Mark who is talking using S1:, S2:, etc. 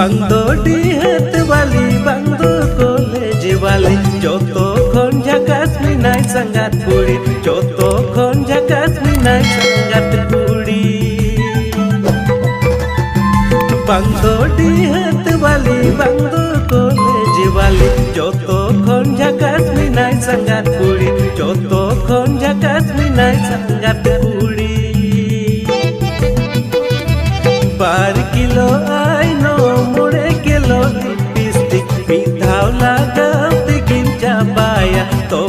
S1: बांग दो डिहत वाली बांग दो कॉलेज वाली जोतो खन झकास मिनाय संगात कुड़ी जोतो खन झकास मिनाय संगात कुड़ी बांग दो डिहत वाली बांग दो कॉलेज वाली जोतो खन झकास मिनाय संगात कुड़ी जोतो खन झकास मिनाय संगात कुड़ी 2 किलो आइनो मोड़े किलो लिपस्टिक पिधाव लगाव तिगिन चाबाया तो